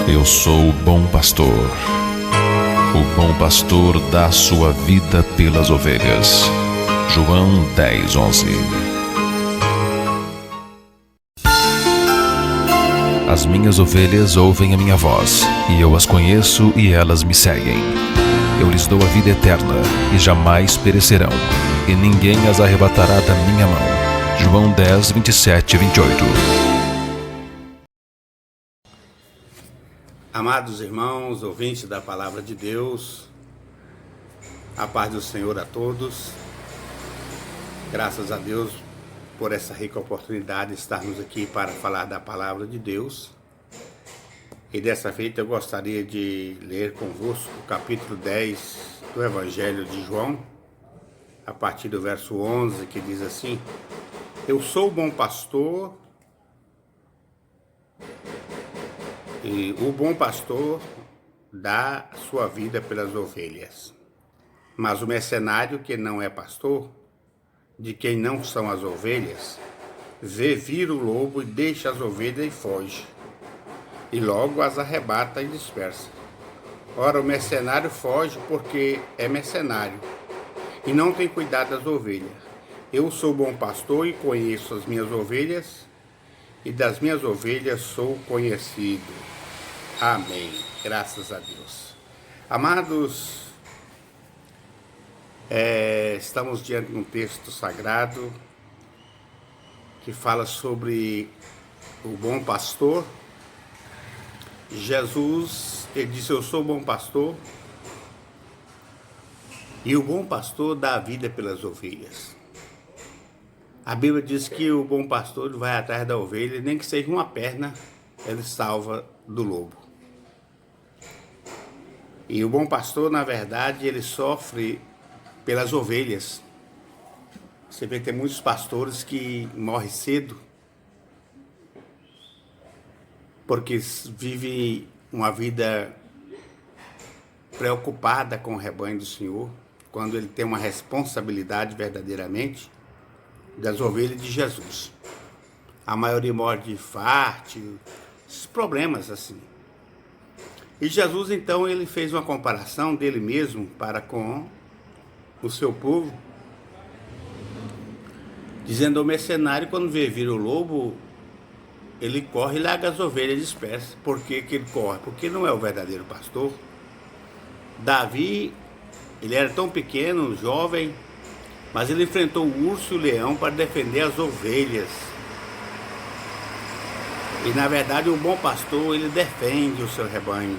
Eu sou o bom pastor. O bom pastor dá sua vida pelas ovelhas. João 10:11. As minhas ovelhas ouvem a minha voz, e eu as conheço e elas me seguem. Eu lhes dou a vida eterna, e jamais perecerão, e ninguém as arrebatará da minha mão. João 10, 27 e 28. Amados irmãos, ouvintes da Palavra de Deus, a paz do Senhor a todos. Graças a Deus por essa rica oportunidade de estarmos aqui para falar da Palavra de Deus. E dessa feita eu gostaria de ler convosco o capítulo 10 do Evangelho de João, a partir do verso 11, que diz assim: Eu sou o bom pastor, e o bom pastor dá sua vida pelas ovelhas. Mas o mercenário, que não é pastor, de quem não são as ovelhas, vê vir o lobo e deixa as ovelhas e foge, e logo as arrebata e dispersa. Ora, o mercenário foge porque é mercenário, e não tem cuidado das ovelhas. Eu sou o bom pastor e conheço as minhas ovelhas, e das minhas ovelhas sou conhecido. Amém. Graças a Deus. Amados, estamos diante de um texto sagrado que fala sobre o bom pastor. Jesus, ele disse: eu sou o bom pastor, e o bom pastor dá a vida pelas ovelhas. A Bíblia diz que o bom pastor vai atrás da ovelha, nem que seja uma perna, ele salva do lobo. E o bom pastor, na verdade, ele sofre pelas ovelhas. Você vê que tem muitos pastores que morrem cedo porque vivem uma vida preocupada com o rebanho do Senhor, quando ele tem uma responsabilidade verdadeiramente das ovelhas de Jesus. A maioria morre de infarto, esses problemas assim. E Jesus, então, ele fez uma comparação dele mesmo para com o seu povo, dizendo ao mercenário, quando vê vir o lobo, ele corre e larga as ovelhas dispersas. Por que que ele corre? Porque não é o verdadeiro pastor. Davi, ele era tão pequeno, jovem, mas ele enfrentou o urso e o leão para defender as ovelhas. E na verdade o bom pastor, ele defende o seu rebanho.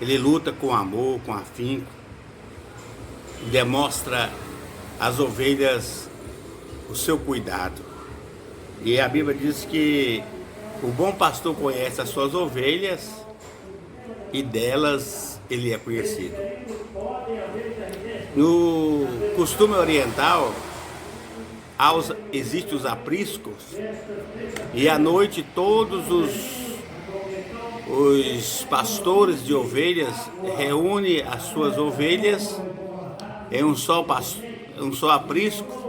Ele luta com amor, com afinco, demonstra às ovelhas o seu cuidado. E a Bíblia diz que o bom pastor conhece as suas ovelhas e delas ele é conhecido. No costume oriental, existem os apriscos, e à noite todos os pastores de ovelhas reúnem as suas ovelhas em um só aprisco,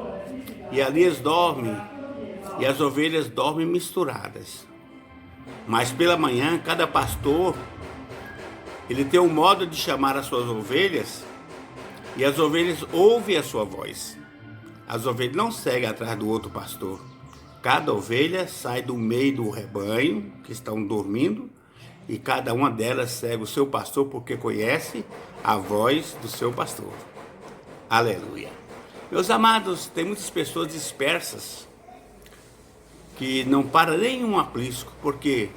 e ali eles dormem, e as ovelhas dormem misturadas. Mas pela manhã, cada pastor, ele tem um modo de chamar as suas ovelhas, e as ovelhas ouvem a sua voz. As ovelhas não seguem atrás do outro pastor. Cada ovelha sai do meio do rebanho, que estão dormindo, e cada uma delas segue o seu pastor, porque conhece a voz do seu pastor. Aleluia. Meus amados, tem muitas pessoas dispersas que não param nem um aprisco, porque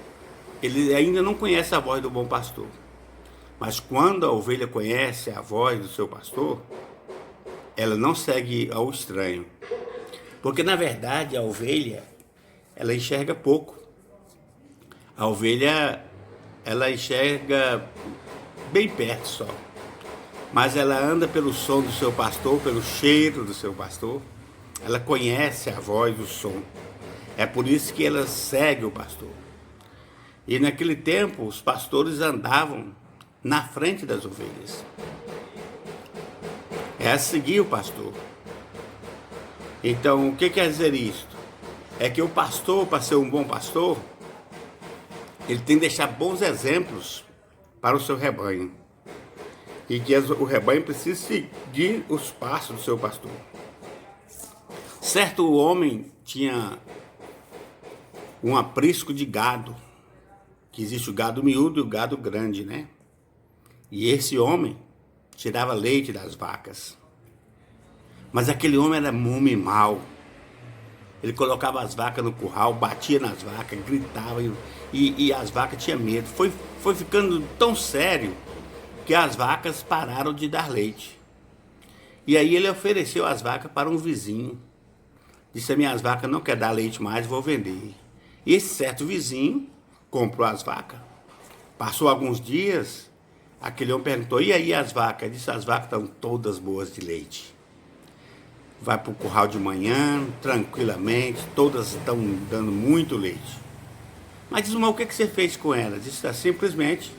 ele ainda não conhece a voz do bom pastor. Mas quando a ovelha conhece a voz do seu pastor, ela não segue ao estranho. Porque na verdade a ovelha, ela enxerga pouco. A ovelha, ela enxerga bem perto só. Mas ela anda pelo som do seu pastor, pelo cheiro do seu pastor. Ela conhece a voz do som. É por isso que ela segue o pastor. E naquele tempo, os pastores andavam na frente das ovelhas. É seguir o pastor. Então, o que quer dizer isto? É que o pastor, para ser um bom pastor, ele tem que deixar bons exemplos para o seu rebanho. E que o rebanho precisa seguir os passos do seu pastor. Certo homem tinha um aprisco de gado, que existe o gado miúdo e o gado grande, né? E esse homem tirava leite das vacas. Mas aquele homem era um homem mau. Ele colocava as vacas no curral, batia nas vacas, gritava e as vacas tinham medo. Foi ficando tão sério que as vacas pararam de dar leite. E aí ele ofereceu as vacas para um vizinho. Disse: minhas vacas não querem dar leite mais, vou vender. E esse certo vizinho comprou as vacas. Passou alguns dias, aquele homem perguntou: e aí as vacas? Disse: as vacas estão todas boas de leite. Vai para o curral de manhã, tranquilamente, todas estão dando muito leite. Mas diz: mas o que você fez com elas? Disse: simplesmente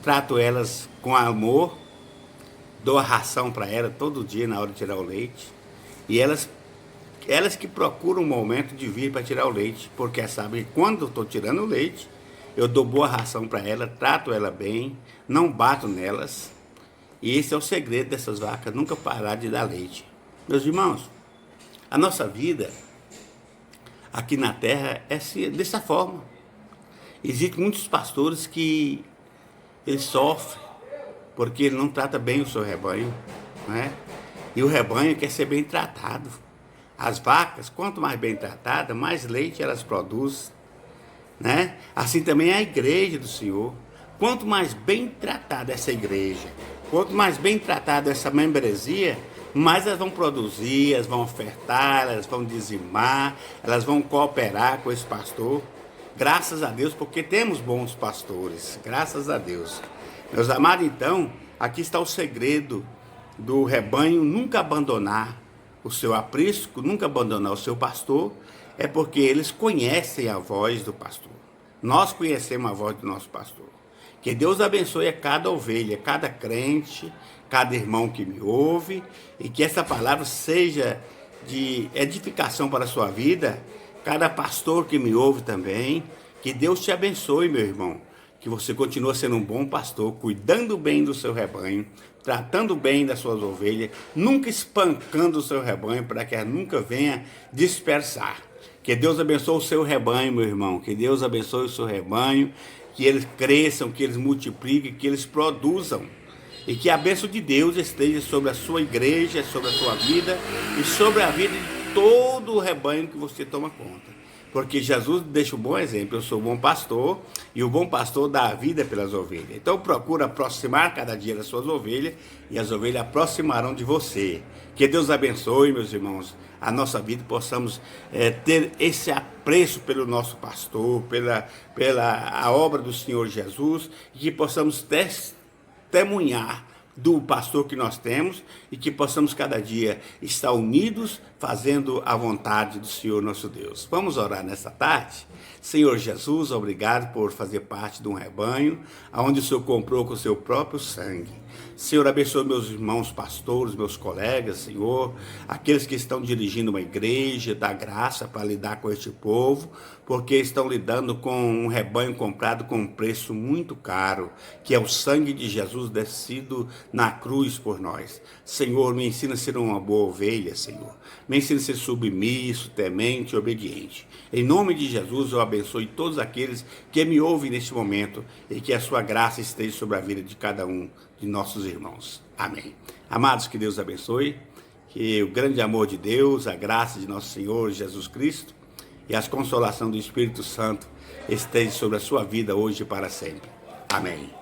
trato elas com amor, dou a ração para elas todo dia na hora de tirar o leite. E elas que procuram um momento de vir para tirar o leite, porque sabem que quando eu estou tirando o leite, eu dou boa ração para ela, trato ela bem, não bato nelas. E esse é o segredo dessas vacas, nunca parar de dar leite. Meus irmãos, a nossa vida aqui na terra é dessa forma. Existem muitos pastores que eles sofrem porque ele não trata bem o seu rebanho, né? E o rebanho quer ser bem tratado. As vacas, quanto mais bem tratadas, mais leite elas produzem, né? Assim também é a igreja do Senhor. Quanto mais bem tratada essa igreja, quanto mais bem tratada essa membresia, mais elas vão produzir, elas vão ofertar, elas vão dizimar, elas vão cooperar com esse pastor. Graças a Deus, porque temos bons pastores, graças a Deus. Meus amados, então, aqui está o segredo do rebanho nunca abandonar o seu aprisco, nunca abandonar o seu pastor, é porque eles conhecem a voz do pastor. Nós conhecemos a voz do nosso pastor. Que Deus abençoe a cada ovelha, cada crente, cada irmão que me ouve, e que essa palavra seja de edificação para a sua vida, cada pastor que me ouve também. Que Deus te abençoe, meu irmão, que você continue sendo um bom pastor, cuidando bem do seu rebanho, tratando bem das suas ovelhas, nunca espancando o seu rebanho para que ela nunca venha dispersar. Que Deus abençoe o seu rebanho, meu irmão, que Deus abençoe o seu rebanho, que eles cresçam, que eles multipliquem, que eles produzam. E que a bênção de Deus esteja sobre a sua igreja, sobre a sua vida e sobre a vida de todo o rebanho que você toma conta. Porque Jesus deixa um bom exemplo. Eu sou um bom pastor e o bom pastor dá a vida pelas ovelhas. Então procura aproximar cada dia das suas ovelhas e as ovelhas aproximarão de você. Que Deus abençoe, meus irmãos, a nossa vida, possamos ter esse apreço pelo nosso pastor, pela obra do Senhor Jesus, e que possamos testemunhar do pastor que nós temos e que possamos cada dia estar unidos fazendo a vontade do Senhor nosso Deus. Vamos orar nessa tarde? Senhor Jesus, obrigado por fazer parte de um rebanho onde o Senhor comprou com o seu próprio sangue. Senhor, abençoe meus irmãos pastores, meus colegas, Senhor, aqueles que estão dirigindo uma igreja, dá graça para lidar com este povo, porque estão lidando com um rebanho comprado com um preço muito caro, que é o sangue de Jesus descido na cruz por nós. Senhor, me ensina a ser uma boa ovelha, Senhor. Me ensina a ser submisso, temente e obediente. Em nome de Jesus, eu abençoe todos aqueles que me ouvem neste momento e que a sua graça esteja sobre a vida de cada um de nossos irmãos. Amém. Amados, que Deus abençoe, que o grande amor de Deus, a graça de nosso Senhor Jesus Cristo e a consolação do Espírito Santo esteja sobre a sua vida hoje e para sempre. Amém.